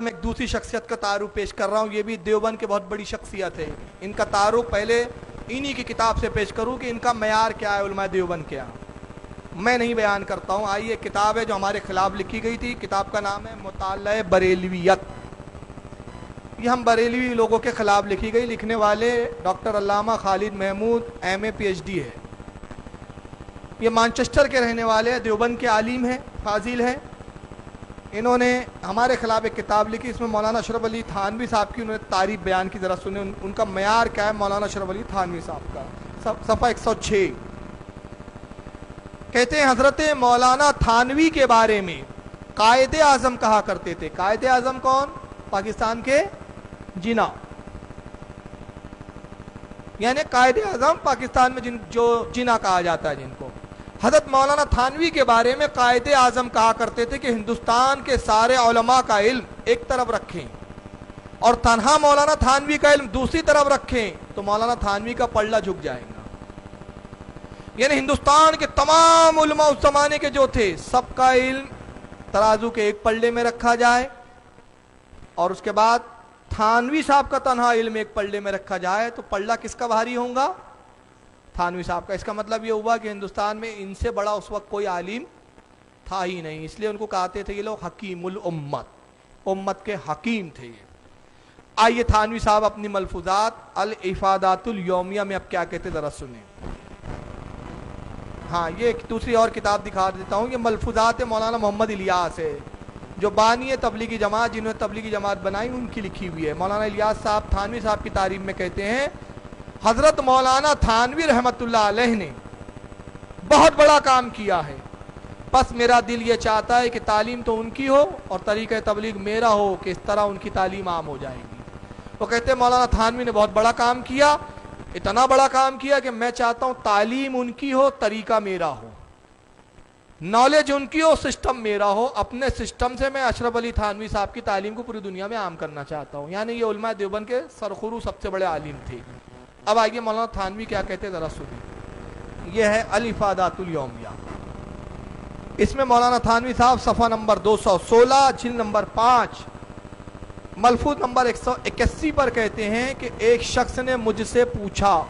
میں ایک دوسری شخصیت کا تعارف پیش کر رہا ہوں. یہ بھی دیوبند کے بہت بڑی شخصیت ہے. ان کا تعارف پہلے انہی کی کتاب سے پیش کروں کہ ان کا معیار کیا ہے علماء دیوبند کیا. میں نہیں بیان کرتا ہوں. آئیے کتاب ہے جو ہمارے خلاف لکھی گئی تھی. کتاب کا نام ہے مطالعہ بریلویت. یہ ہم بریلوی لوگوں کے خلاف لکھی گئی. لکھنے والے ڈاکٹر علامہ خالد محمود ایم اے پی ایچ ڈی ہے. یہ مانچسٹر کے رہنے والے ہیں, دیوبند کے عالم ہیں, فاضل ہیں. انہوں نے ہمارے خلاف ایک کتاب لکھی. اس میں مولانا اشرف علی تھانوی صاحب کی انہوں نے تعریف بیان کی. ذرا سنیں ان کا معیار کیا ہے مولانا اشرف علی تھانوی صاحب کا. صفحہ 106 کہتے ہیں حضرت مولانا تھانوی کے بارے میں قائد اعظم کہا کرتے تھے. قائد اعظم کون؟ پاکستان کے جناح, یعنی قائد اعظم پاکستان میں جو جناح کہا جاتا ہے جن کو. حضرت مولانا تھانوی کے بارے میں قائد اعظم کہا کرتے تھے کہ ہندوستان کے سارے علماء کا علم ایک طرف رکھیں اور تنہا مولانا تھانوی کا علم دوسری طرف رکھیں تو مولانا تھانوی کا پلڑا جھک جائے گا. یعنی ہندوستان کے تمام علماء اس زمانے کے جو تھے سب کا علم ترازو کے ایک پلڑے میں رکھا جائے اور اس کے بعد تھانوی صاحب کا تنہا علم ایک پلڑے میں رکھا جائے تو پلڑا کس کا بھاری ہوگا؟ تھانوی صاحب کا. اس کا مطلب یہ ہوا کہ ہندوستان میں ان سے بڑا اس وقت کوئی عالم تھا ہی نہیں. اس لیے ان کو کہتے تھے یہ لوگ حکیم الامت, امت کے حکیم تھے یہ. آئیے تھانوی صاحب اپنی ملفوظات الافادات الیومیہ میں اب کیا کہتے ذرا سنیں. ہاں یہ ایک دوسری اور کتاب دکھا دیتا ہوں. یہ ملفوظات مولانا محمد الیاس ہے جو بانی تبلیغی جماعت, جنہوں نے تبلیغی جماعت بنائی ان کی لکھی ہوئی ہے. مولانا الیاس صاحب تھانوی صاحب کی تعریف میں کہتے ہیں حضرت مولانا تھانوی رحمت اللہ علیہ نے بہت بڑا کام کیا ہے. بس میرا دل یہ چاہتا ہے کہ تعلیم تو ان کی ہو اور طریقہ تبلیغ میرا ہو کہ اس طرح ان کی تعلیم عام ہو جائے گی. وہ کہتے ہیں مولانا تھانوی نے بہت بڑا کام کیا, اتنا بڑا کام کیا کہ میں چاہتا ہوں تعلیم ان کی ہو, طریقہ میرا ہو, نالج ان کی ہو, سسٹم میرا ہو. اپنے سسٹم سے میں اشرف علی تھانوی صاحب کی تعلیم کو پوری دنیا میں عام کرنا چاہتا ہوں. یعنی یہ علماء دیوبند کے سرخرو سب سے بڑے عالم تھے. اب آئیے مولانا تھانوی کیا کہتے ہیں ذرا سنیں. یہ ہے الافادات الیومیہ. اس میں مولانا تھانوی صاحب صفحہ نمبر 216 جلد نمبر 5 ملفوظ نمبر 181 پر کہتے ہیں کہ ایک شخص نے مجھ سے پوچھا.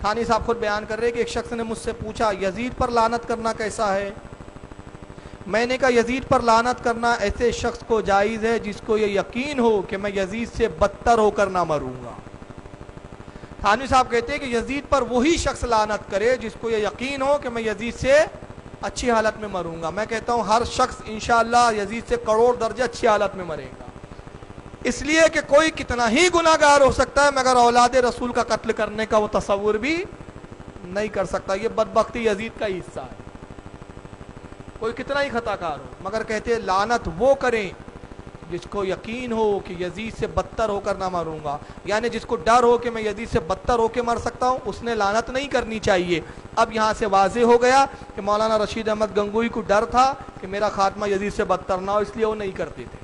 تھانوی صاحب خود بیان کر رہے کہ ایک شخص نے مجھ سے پوچھا یزید پر لعنت کرنا کیسا ہے. میں نے کہا یزید پر لعنت کرنا ایسے شخص کو جائز ہے جس کو یہ یقین ہو کہ میں یزید سے بدتر ہو کر نہ مروں گا. تھانوی صاحب کہتے ہیں کہ یزید پر وہی شخص لعنت کرے جس کو یہ یقین ہو کہ میں یزید سے اچھی حالت میں مروں گا. میں کہتا ہوں ہر شخص انشاءاللہ یزید سے کروڑ درجہ اچھی حالت میں مرے گا. اس لیے کہ کوئی کتنا ہی گناہگار ہو سکتا ہے مگر اولاد رسول کا قتل کرنے کا وہ تصور بھی نہیں کر سکتا. یہ بدبختی یزید کا حصہ ہے. کوئی کتنا ہی خطا کار ہو مگر کہتے ہیں لعنت وہ کریں جس کو یقین ہو کہ یزید سے بدتر ہو کر نہ مروں گا. یعنی جس کو ڈر ہو کہ میں یزید سے بدتر ہو کے مر سکتا ہوں اس نے لعنت نہیں کرنی چاہیے. اب یہاں سے واضح ہو گیا کہ مولانا رشید احمد گنگوئی کو ڈر تھا کہ میرا خاتمہ یزید سے بدتر نہ ہو, اس لیے وہ نہیں کرتے تھے.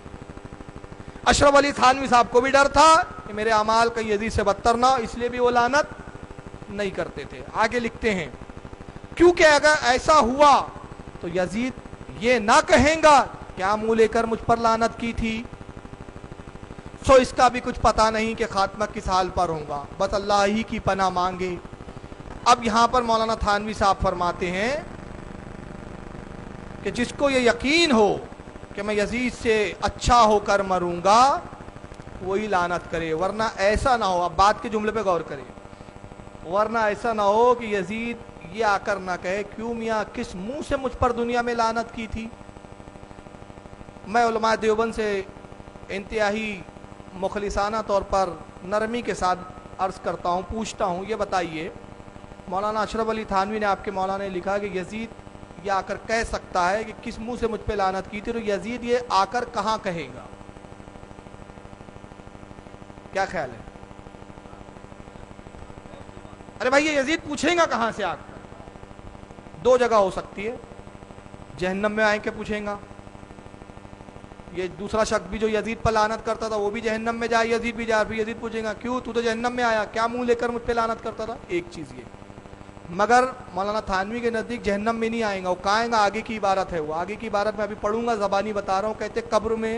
اشرف علی تھانوی صاحب کو بھی ڈر تھا کہ میرے اعمال کا یزید سے بدتر نہ ہو, اس لیے بھی وہ لعنت نہیں کرتے تھے. آگے لکھتے ہیں کیونکہ اگر ایسا ہوا تو یزید یہ نہ کہیں گا کیا منہ لے کر مجھ پر لعنت کی تھی, سو اس کا بھی کچھ پتہ نہیں کہ خاتمہ کس حال پر ہوگا, بس اللہ ہی کی پناہ مانگے. اب یہاں پر مولانا تھانوی صاحب فرماتے ہیں کہ جس کو یہ یقین ہو کہ میں یزید سے اچھا ہو کر مروں گا وہی لعنت کرے, ورنہ ایسا نہ ہو. اب بات کے جملے پہ غور کریں. ورنہ ایسا نہ ہو کہ یزید یہ آ کر نہ کہے کیوں میاں کس منہ سے مجھ پر دنیا میں لعنت کی تھی. میں علماء دیوبند سے انتہائی مخلصانہ طور پر نرمی کے ساتھ عرض کرتا ہوں, پوچھتا ہوں یہ بتائیے مولانا اشرف علی تھانوی نے آپ کے مولانا نے لکھا کہ یزید یہ آ کر کہہ سکتا ہے کہ کس منہ سے مجھ پہ لعنت کی تھی, تو یزید یہ آ کر کہاں کہے گا؟ کیا خیال ہے؟ ارے بھائی یہ یزید پوچھیں گا کہاں سے آ کر؟ دو جگہ ہو سکتی ہے. جہنم میں آئیں کے پوچھیں گا. یہ دوسرا شخص بھی جو یزید پر لعنت کرتا تھا وہ بھی جہنم میں جائے, یزید بھی جائے, پھر یزید پوچھیں گا کیوں تو جہنم میں آیا, کیا منہ لے کر مجھ پہ لعنت کرتا تھا. ایک چیز یہ. مگر مولانا تھانوی کے نزدیک جہنم میں نہیں آئیں گا, وہ کہیں گا آگے کی عبارت ہے. وہ آگے کی عبارت میں ابھی پڑھوں گا, زبانی بتا رہا ہوں. کہتے قبر میں